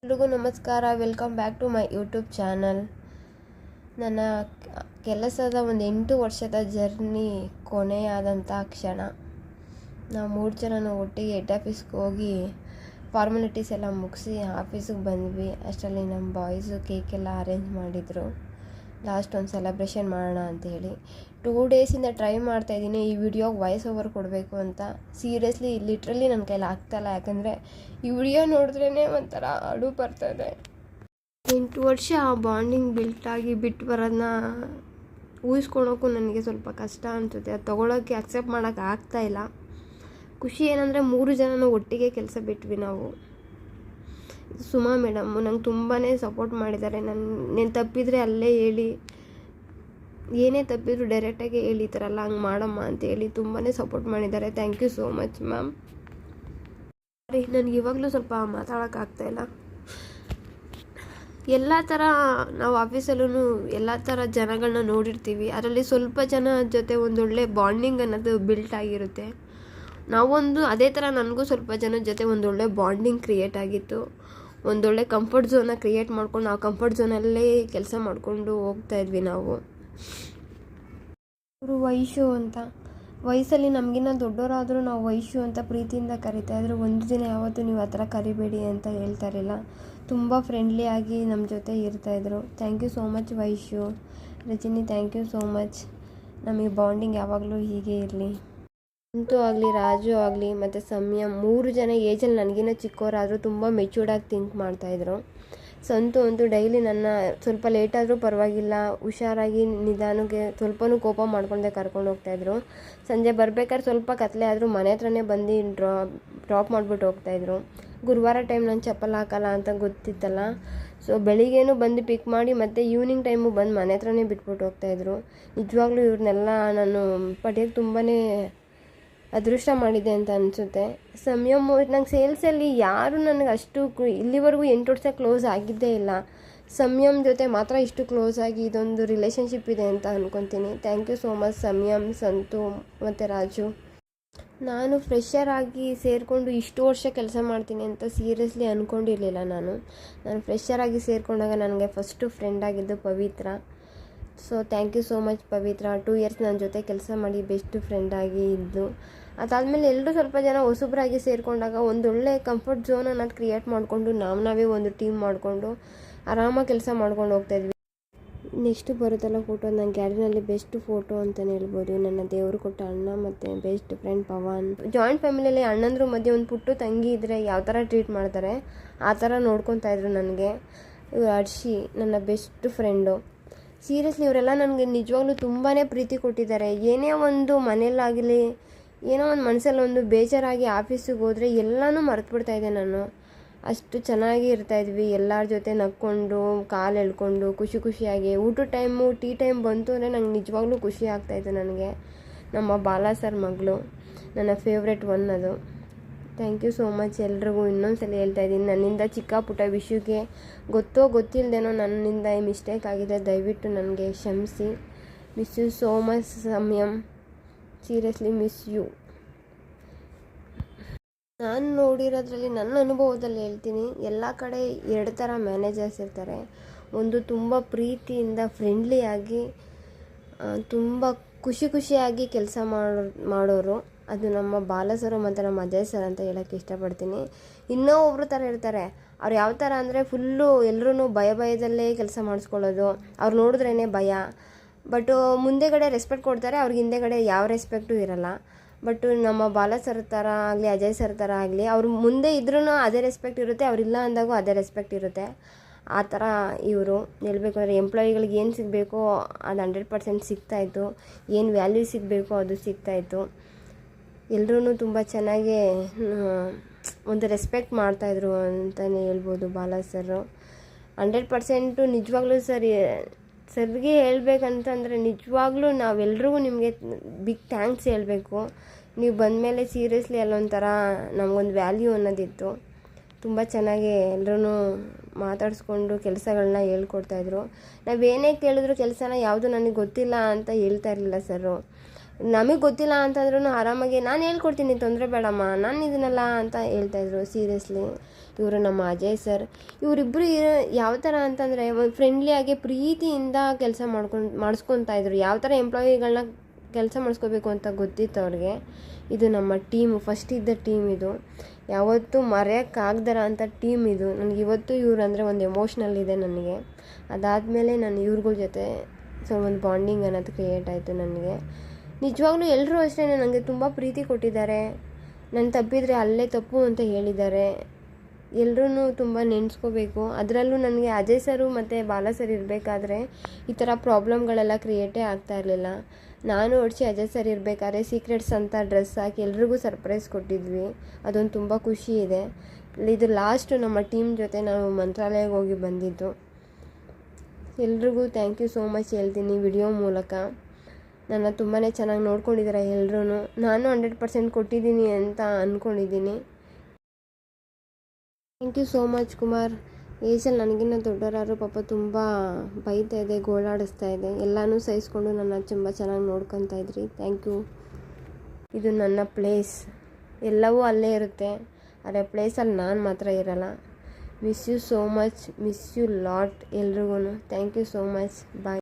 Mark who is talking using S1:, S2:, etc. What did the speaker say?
S1: ಎಲ್ರಿಗೂ ನಮಸ್ಕಾರ. Welcome back to my YouTube channel. ನನ್ನ ಕೆಲಸದ ಒಂದು 8 ವರ್ಷದ ಜರ್ನಿ ಕೊನೆಯಾದಂಥ ಕ್ಷಣ. ನಾವು 3 ಜನನೂ ಒಟ್ಟಿಗೆ ಹೆಡ್ ಆಫೀಸ್ಗೆ ಹೋಗಿ ಫಾರ್ಮಾಲಿಟೀಸ್ ಎಲ್ಲ ಮುಗಿಸಿ ಆಫೀಸಿಗೆ ಬಂದ್ವಿ. ಅಷ್ಟರಲ್ಲಿ ನಮ್ಮ ಬಾಯ್ಸು ಕೇಕೆಲ್ಲ ಅರೇಂಜ್ ಮಾಡಿದರು. ಲಾಸ್ಟ್ ಒಂದು ಸೆಲೆಬ್ರೇಷನ್ ಮಾಡೋಣ ಅಂಥೇಳಿ 2 ಡೇಸಿಂದ ಟ್ರೈ ಮಾಡ್ತಾಯಿದ್ದೀನಿ ಈ ವಿಡಿಯೋಗೆ ವಾಯ್ಸ್ ಓವರ್ ಕೊಡಬೇಕು ಅಂತ. ಸೀರಿಯಸ್ಲಿ ಲಿಟ್ರಲಿ ನನ್ನ ಕೈಲಿ ಆಗ್ತಾಯಿಲ್ಲ, ಯಾಕಂದರೆ ಈ ವಿಡಿಯೋ ನೋಡಿದ್ರೇ ಒಂಥರ ಅಳು ಬರ್ತದೆ. 8 ವರ್ಷ ಬಾಂಡಿಂಗ್ ಬಿಲ್ಟಾಗಿ ಬಿಟ್ಟು ಬರೋದನ್ನ ಊಹಿಸ್ಕೊಳೋಕ್ಕೂ ನನಗೆ ಸ್ವಲ್ಪ ಕಷ್ಟ ಅನಿಸುತ್ತೆ. ಅದು ತೊಗೊಳೋಕ್ಕೆ ಅಕ್ಸೆಪ್ಟ್ ಮಾಡೋಕ್ಕೆ ಆಗ್ತಾಯಿಲ್ಲ. ಖುಷಿ ಏನಂದರೆ 3 ಜನನೂ ಒಟ್ಟಿಗೆ ಕೆಲಸ ಬಿಟ್ವಿ ನಾವು. ಸುಮಾ ಮೇಡಮ್ಮು ನಂಗೆ ತುಂಬಾ ಸಪೋರ್ಟ್ ಮಾಡಿದ್ದಾರೆ. నేను ತಪ್ಪಿದರೆ ಅಲ್ಲೇ ಹೇಳಿ, ಏನೇ ತಪ್ಪಿದ್ರು ಡೈರೆಕ್ಟಾಗಿ ಹೇಳಿ, ಈ ಥರ ಎಲ್ಲ ಹಂಗೆ ಮಾಡಮ್ಮ ಅಂತೇಳಿ ತುಂಬಾ ಸಪೋರ್ಟ್ ಮಾಡಿದ್ದಾರೆ. Thank you so much ma'am. ಸರಿ, ನನಗೆ ಇವಾಗಲೂ ಸ್ವಲ್ಪ ಮಾತಾಡೋಕ್ಕಾಗ್ತಾಯಿಲ್ಲ. ಎಲ್ಲ ಥರ ನಾವು ಆಫೀಸಲ್ಲೂ ಎಲ್ಲ ಥರ ಜನಗಳನ್ನ ನೋಡಿರ್ತೀವಿ. ಅದರಲ್ಲಿ ಸ್ವಲ್ಪ ಜನ ಜೊತೆ ಒಂದೊಳ್ಳೆ ಬಾಂಡಿಂಗ್ ಅನ್ನೋದು ಬಿಲ್ಟ್ ಆಗಿರುತ್ತೆ. ನಾವೊಂದು ಅದೇ ಥರ ನನಗೂ ಸ್ವಲ್ಪ ಜನದ ಜೊತೆ ಒಂದೊಳ್ಳೆ ಬಾಂಡಿಂಗ್ ಕ್ರಿಯೇಟ್ ಆಗಿತ್ತು. ಒಂದೊಳ್ಳೆ ಕಂಫರ್ಟ್ ಝೋನ್ನ ಕ್ರಿಯೇಟ್ ಮಾಡ್ಕೊಂಡು ಆ ಕಂಫರ್ಟ್ ಝೋನಲ್ಲೇ ಕೆಲಸ ಮಾಡಿಕೊಂಡು ಹೋಗ್ತಾಯಿದ್ವಿ ನಾವು. ಅವರು ವೈಶು ಅಂತ, ವಯಸ್ಸಲ್ಲಿ ನಮಗಿನ್ನ ದೊಡ್ಡವರಾದರೂ ನಾವು ವೈಶು ಅಂತ ಪ್ರೀತಿಯಿಂದ ಕರಿತಾಯಿದ್ರು. ಒಂದು ದಿನ ಯಾವತ್ತೂ ನೀವು ಆ ಥರ ಕರಿಬೇಡಿ ಅಂತ ಹೇಳ್ತಾ ಇರಲಿಲ್ಲ. ತುಂಬ ಫ್ರೆಂಡ್ಲಿಯಾಗಿ ನಮ್ಮ ಜೊತೆ ಇರ್ತಾಯಿದ್ರು. Thank you so much Vaishu. Rajani, thank you so much. ನಮಗೆ ಬಾಂಡಿಂಗ್ ಯಾವಾಗಲೂ ಹೀಗೆ ಇರಲಿ. ಸಂತು ಆಗಲಿ, ರಾಜು ಆಗಲಿ ಮತ್ತು ಸಂಯಮ್ 3 ಜನ ಏಜಲ್ಲಿ ನನಗಿನ್ನ ಚಿಕ್ಕವರಾದರೂ ತುಂಬ ಮೆಚ್ಯೂರ್ಡಾಗಿ ಥಿಂಕ್ ಮಾಡ್ತಾಯಿದ್ರು. ಸಂತು ಅಂತೂ ಡೈಲಿ ನನ್ನ ಸ್ವಲ್ಪ ಲೇಟಾದರೂ ಪರವಾಗಿಲ್ಲ, ಹುಷಾರಾಗಿ ನಿಧಾನಕ್ಕೆ ಸ್ವಲ್ಪನೂ ಕೋಪ ಮಾಡ್ಕೊಂಡೆ ಕರ್ಕೊಂಡು ಹೋಗ್ತಾಯಿದ್ರು. ಸಂಜೆ ಬರ್ಬೇಕಾದ್ರೆ ಸ್ವಲ್ಪ ಕತ್ಲೆ ಆದರೂ ಮನೆ ಹತ್ರನೇ ಬಂದು ಡ್ರಾಪ್ ಮಾಡಿಬಿಟ್ಟು ಹೋಗ್ತಾಯಿದ್ರು. ಗುರುವಾರ ಟೈಮ್ ನಾನು ಚಪ್ಪಲ್ ಹಾಕಲ್ಲ ಅಂತ ಗೊತ್ತಿತ್ತಲ್ಲ, ಸೊ ಬೆಳಿಗ್ಗೆನೂ ಬಂದು ಪಿಕ್ ಮಾಡಿ ಮತ್ತು ಈವ್ನಿಂಗ್ ಟೈಮು ಬಂದು ಮನೆ ಹತ್ರನೇ ಬಿಟ್ಬಿಟ್ಟು ಹೋಗ್ತಾಯಿದ್ರು. ನಿಜವಾಗ್ಲೂ ಇವ್ರನ್ನೆಲ್ಲ ನಾನು ಪಡೆಯೋಕ್ಕೆ ತುಂಬಾ ಅದೃಷ್ಟ ಮಾಡಿದೆ ಅಂತ ಅನಿಸುತ್ತೆ. ಸಂಯಮ್, ನಂಗೆ ಸೇಲ್ಸಲ್ಲಿ ಯಾರು ನನಗೆ ಅಷ್ಟು ಇಲ್ಲಿವರೆಗೂ 8 ವರ್ಷ ಕ್ಲೋಸ್ ಆಗಿದ್ದೇ ಇಲ್ಲ. ಸಂಯಮ್ ಜೊತೆ ಮಾತ್ರ ಇಷ್ಟು ಕ್ಲೋಸ್ ಆಗಿ ಇದೊಂದು ರಿಲೇಷನ್ಶಿಪ್ ಇದೆ ಅಂತ ಅಂದ್ಕೊತೀನಿ. Thank you so much Samyam, Santu ಮತ್ತು ರಾಜು. ನಾನು ಫ್ರೆಷರ್ ಆಗಿ ಸೇರಿಕೊಂಡು ಇಷ್ಟು ವರ್ಷ ಕೆಲಸ ಮಾಡ್ತೀನಿ ಅಂತ ಸೀರಿಯಸ್ಲಿ ಅಂದ್ಕೊಂಡಿರಲಿಲ್ಲ. ನಾನು ಫ್ರೆಷರ್ ಆಗಿ ಸೇರಿಕೊಂಡಾಗ ನನಗೆ ಫಸ್ಟು ಫ್ರೆಂಡ್ ಆಗಿದ್ದು Pavitra. So thank you so much Pavitra. 2 years ನನ್ನ ಜೊತೆ ಕೆಲಸ ಮಾಡಿ ಬೆಸ್ಟ್ ಫ್ರೆಂಡಾಗಿ ಇದ್ದು. ಅದಾದಮೇಲೆ ಎಲ್ಲರೂ ಸ್ವಲ್ಪ ಜನ ಹೊಸಬ್ರಾಗಿ ಸೇರಿಕೊಂಡಾಗ ಒಂದೊಳ್ಳೆ ಕಂಫರ್ಟ್ ಝೋನ್ ಅನ್ನೋದು ಕ್ರಿಯೇಟ್ ಮಾಡಿಕೊಂಡು ನಾವೇ ಒಂದು ಟೀಮ್ ಮಾಡಿಕೊಂಡು ಆರಾಮಾಗಿ ಕೆಲಸ ಮಾಡ್ಕೊಂಡು ಹೋಗ್ತಾಯಿದ್ವಿ. ನೆಕ್ಸ್ಟು ಬರುತ್ತಲ್ಲ ಫೋಟೋ, ನನ್ನ ಗ್ಯಾಲರಿನಲ್ಲಿ ಬೆಸ್ಟ್ ಫೋಟೋ ಅಂತಲೇ ಹೇಳ್ಬೋದು. ನನ್ನ ದೇವರು ಕೊಟ್ಟ ಅಣ್ಣ ಮತ್ತು ಬೆಸ್ಟ್ ಫ್ರೆಂಡ್ ಪವನ್. ಜಾಯಿಂಟ್ ಫ್ಯಾಮಿಲಿಯಲ್ಲಿ ಅಣ್ಣಂದ್ರ ಮಧ್ಯೆ ಒಂದು ಪುಟ್ಟು ತಂಗಿ ಇದ್ದರೆ ಯಾವ ಥರ ಟ್ರೀಟ್ ಮಾಡ್ತಾರೆ ಆ ಥರ ನೋಡ್ಕೊತಾಯಿದ್ರು ನನಗೆ. ಹರ್ಷಿ ನನ್ನ ಬೆಸ್ಟ್ ಫ್ರೆಂಡು. ಸೀರಿಯಸ್ಲಿ ಇವರೆಲ್ಲ ನನಗೆ ನಿಜವಾಗ್ಲೂ ತುಂಬಾ ಪ್ರೀತಿ ಕೊಟ್ಟಿದ್ದಾರೆ. ಏನೇ ಒಂದು ಮನೇಲಾಗಲಿ, ಏನೋ ಒಂದು ಮನಸ್ಸಲ್ಲಿ ಒಂದು ಬೇಜಾರಾಗಿ ಆಫೀಸಿಗೆ ಹೋದರೆ ಎಲ್ಲನೂ ಮರೆತುಬಿಡ್ತಾಯಿದ್ದೆ ನಾನು. ಅಷ್ಟು ಚೆನ್ನಾಗಿ ಇರ್ತಾಯಿದ್ವಿ, ಎಲ್ಲರ ಜೊತೆ ನಕ್ಕೊಂಡು ಕಾಲು ಎಳ್ಕೊಂಡು ಖುಷಿಯಾಗಿ. ಊಟದ ಟೈಮು ಟೀ ಟೈಮ್ ಬಂತು ಅಂದರೆ ನಂಗೆ ನಿಜವಾಗ್ಲೂ ಖುಷಿ ಆಗ್ತಾಯಿತ್ತು ನನಗೆ. ನಮ್ಮ ಬಾಲಾ ಸರ್ ಮಗಳು ನನ್ನ ಫೇವ್ರೆಟ್ ಒನ್ ಅದು. ಥ್ಯಾಂಕ್ ಯು ಸೋ ಮಚ್ ಎಲ್ರಿಗೂ. ಇನ್ನೊಂದ್ಸಲ ಹೇಳ್ತಾಯಿದ್ದೀನಿ, ನನ್ನಿಂದ ಚಿಕ್ಕ ಪುಟ್ಟ ವಿಷಯಕ್ಕೆ ಗೊತ್ತಿಲ್ಲದೇನೋ ನನ್ನಿಂದ ಮಿಸ್ಟೇಕ್ ಆಗಿದೆ, ದಯವಿಟ್ಟು ನನಗೆ ಕ್ಷಮಿಸಿ. Miss you so much Samyam, seriously miss you. ನಾನು ನೋಡಿರೋದ್ರಲ್ಲಿ ನನ್ನ ಅನುಭವದಲ್ಲಿ ಹೇಳ್ತೀನಿ, ಎಲ್ಲ ಕಡೆ 2 ಥರ ಮ್ಯಾನೇಜರ್ಸ್ ಇರ್ತಾರೆ. ಒಂದು ತುಂಬ ಪ್ರೀತಿಯಿಂದ ಫ್ರೆಂಡ್ಲಿಯಾಗಿ ತುಂಬ ಖುಷಿಯಾಗಿ ಕೆಲಸ ಮಾಡೋರು. ಅದು ನಮ್ಮ ಬಾಲ ಸರ್ ಮತ್ತು ನಮ್ಮ ಅಜಯ್ ಸರ್ ಅಂತ ಹೇಳೋಕ್ಕೆ ಇಷ್ಟಪಡ್ತೀನಿ. ಇನ್ನೂ ಒಬ್ಬರು ಥರ ಇರ್ತಾರೆ. ಅವ್ರು ಯಾವ ಥರ ಅಂದರೆ ಫುಲ್ಲು ಎಲ್ಲರೂ ಭಯದಲ್ಲೇ ಕೆಲಸ ಮಾಡಿಸ್ಕೊಳ್ಳೋದು. ಅವ್ರು ನೋಡಿದ್ರೇ ಭಯ. ಬಟ್ ಮುಂದೆಗಡೆ ರೆಸ್ಪೆಕ್ಟ್ ಕೊಡ್ತಾರೆ, ಅವ್ರಿಗೆ ಹಿಂದೆಗಡೆ ಯಾವ ರೆಸ್ಪೆಕ್ಟು ಇರಲ್ಲ. ಬಟ್ ನಮ್ಮ ಬಾಲ ಸರ್ ಥರ ಆಗಲಿ, ಅಜಯ್ ಸರ್ ಥರ ಆಗಲಿ, ಅವ್ರು ಮುಂದೆ ಇದ್ರೂ ಅದೇ ರೆಸ್ಪೆಕ್ಟ್ ಇರುತ್ತೆ, ಅವರಿಲ್ಲ ಅಂದಾಗೂ ಅದೇ ರೆಸ್ಪೆಕ್ಟ್ ಇರುತ್ತೆ. ಆ ಥರ ಇವರು ಹೇಳ್ಬೇಕು ಅಂದರೆ ಎಂಪ್ಲಾಯಿಗಳಿಗೆ ಏನು ಸಿಗಬೇಕೋ ಅದು 100% ಸಿಗ್ತಾಯಿತ್ತು. ಏನು ವ್ಯಾಲ್ಯೂ ಸಿಗಬೇಕೋ ಅದು ಸಿಗ್ತಾಯಿತ್ತು. ಎಲ್ಲರೂ ತುಂಬ ಚೆನ್ನಾಗಿ ಒಂದು ರೆಸ್ಪೆಕ್ಟ್ ಮಾಡ್ತಾಯಿದ್ರು ಅಂತಲೇ ಹೇಳ್ಬೋದು ಬಾಲಾ ಸರು. 100% ನಿಜವಾಗ್ಲೂ ಸರ್ಗೆ ಹೇಳ್ಬೇಕಂತಂದರೆ ನಿಜವಾಗ್ಲೂ ನಾವೆಲ್ರಿಗೂ ನಿಮಗೆ ಬಿಗ್ ಥ್ಯಾಂಕ್ಸ್ ಹೇಳಬೇಕು. ನೀವು ಬಂದಮೇಲೆ ಸೀರಿಯಸ್ಲಿ ಅಲ್ಲೊಂಥರ ನಮಗೊಂದು ವ್ಯಾಲ್ಯೂ ಅನ್ನೋದಿತ್ತು. ತುಂಬ ಚೆನ್ನಾಗಿ ಎಲ್ಲರೂ ಮಾತಾಡಿಸ್ಕೊಂಡು ಕೆಲಸಗಳನ್ನ ಹೇಳ್ಕೊಡ್ತಾಯಿದ್ರು. ನಾವೇನೇ ಕೇಳಿದ್ರು ಕೆಲಸನ ಯಾವುದು ನನಗೆ ಗೊತ್ತಿಲ್ಲ ಅಂತ ಹೇಳ್ತಾ ಇರಲಿಲ್ಲ ಸರು. ನಮಗೆ ಗೊತ್ತಿಲ್ಲ ಅಂತಂದ್ರೂ ಆರಾಮಾಗಿ ನಾನು ಹೇಳ್ಕೊಡ್ತೀನಿ, ತೊಂದರೆ ಬೇಡಮ್ಮ, ನಾನು ಇದನ್ನಲ್ಲ ಅಂತ ಹೇಳ್ತಾಯಿದ್ರು. ಸೀರಿಯಸ್ಲಿ ಇವರು ನಮ್ಮ ಅಜಯ್ ಸರ್, ಇವರಿಬ್ಬರು ಯಾವ ಥರ ಅಂತಂದರೆ ಫ್ರೆಂಡ್ಲಿಯಾಗಿ ಪ್ರೀತಿಯಿಂದ ಕೆಲಸ ಮಾಡಿಸ್ಕೊತಾಯಿದ್ರು. ಯಾವ ಥರ ಎಂಪ್ಲಾಯಿಗಳನ್ನ ಕೆಲಸ ಮಾಡಿಸ್ಕೋಬೇಕು ಅಂತ ಗೊತ್ತಿತ್ತು ಅವ್ರಿಗೆ. ಇದು ನಮ್ಮ ಟೀಮು, ಫಸ್ಟ್ ಇದ್ದ ಟೀಮ್ ಇದು, ಯಾವತ್ತೂ ಮರೆಯೋಕ್ಕಾಗ್ದರ ಅಂತ ಟೀಮ್ ಇದು. ನನಗೆ ಇವತ್ತು ಇವ್ರು ಅಂದರೆ ಒಂದು ಎಮೋಷ್ನಲ್ ಇದೆ ನನಗೆ. ಅದಾದಮೇಲೆ ನಾನು ಇವ್ರುಗಳ ಜೊತೆ ಒಂದು ಬಾಂಡಿಂಗ್ ಅನ್ನೋದು ಕ್ರಿಯೇಟ್ ಆಯಿತು ನನಗೆ. ನಿಜವಾಗ್ಲೂ ಎಲ್ಲರೂ ಅಷ್ಟೇ ನನಗೆ ತುಂಬ ಪ್ರೀತಿ ಕೊಟ್ಟಿದ್ದಾರೆ. ನಾನು ತಪ್ಪಿದರೆ ಅಲ್ಲೇ ತಪ್ಪು ಅಂತ ಹೇಳಿದ್ದಾರೆ. ಎಲ್ಲರೂ ತುಂಬ ನೆನೆಸ್ಕೋಬೇಕು. ಅದರಲ್ಲೂ ನನಗೆ ಅಜಯ್ ಸರು ಮತ್ತು ಬಾಲಾ ಸರ್ ಇರಬೇಕಾದ್ರೆ ಈ ಥರ ಪ್ರಾಬ್ಲಮ್ಗಳೆಲ್ಲ ಕ್ರಿಯೇಟೇ ಆಗ್ತಾ ಇರಲಿಲ್ಲ. ನಾನು ಹೊಡ್ಸಿ ಅಜಯ್ ಸರ್ ಇರಬೇಕಾದ್ರೆ ಸೀಕ್ರೆಟ್ಸ್ ಅಂತ ಡ್ರೆಸ್ ಹಾಕಿ ಎಲ್ರಿಗೂ ಸರ್ಪ್ರೈಸ್ ಕೊಟ್ಟಿದ್ವಿ. ಅದೊಂದು ತುಂಬ ಖುಷಿ ಇದೆ. ಇದು ಲಾಸ್ಟು ನಮ್ಮ ಟೀಮ್ ಜೊತೆ ನಾವು ಮಂತ್ರಾಲಯಕ್ಕೆ ಹೋಗಿ ಬಂದಿದ್ದು. ಎಲ್ರಿಗೂ ಥ್ಯಾಂಕ್ ಯು ಸೋ ಮಚ್ ಹೇಳ್ತೀನಿ ವಿಡಿಯೋ ಮೂಲಕ. ನನ್ನ ತುಂಬಾ ಚೆನ್ನಾಗಿ ನೋಡ್ಕೊಂಡಿದ್ದಾರೆ ಎಲ್ಲರೂ. ನಾನು 100% ಕೊಟ್ಟಿದ್ದೀನಿ ಅಂತ ಅಂದ್ಕೊಂಡಿದ್ದೀನಿ. Thank you so much Kumar. ಏಜಲ್ಲಿ ನನಗಿನ್ನ ದೊಡ್ಡವರಾದ್ರು ಪಾಪ ತುಂಬ ಬೈತಾ ಇದೆ, ಗೋಳಾಡಿಸ್ತಾ ಇದೆ, ಎಲ್ಲನೂ ಸಹಿಸ್ಕೊಂಡು ನನ್ನ ತುಂಬ ಚೆನ್ನಾಗಿ ನೋಡ್ಕೊತಾ ಇದ್ರಿ. Thank you. ಇದು ನನ್ನ ಪ್ಲೇಸ್, ಎಲ್ಲವೂ ಅಲ್ಲೇ ಇರುತ್ತೆ, ಆದರೆ ಪ್ಲೇಸಲ್ಲಿ ನಾನು ಮಾತ್ರ ಇರಲ್ಲ. Miss you so much, miss you lot ಎಲ್ರಿಗೂ. Thank you so much. Bye.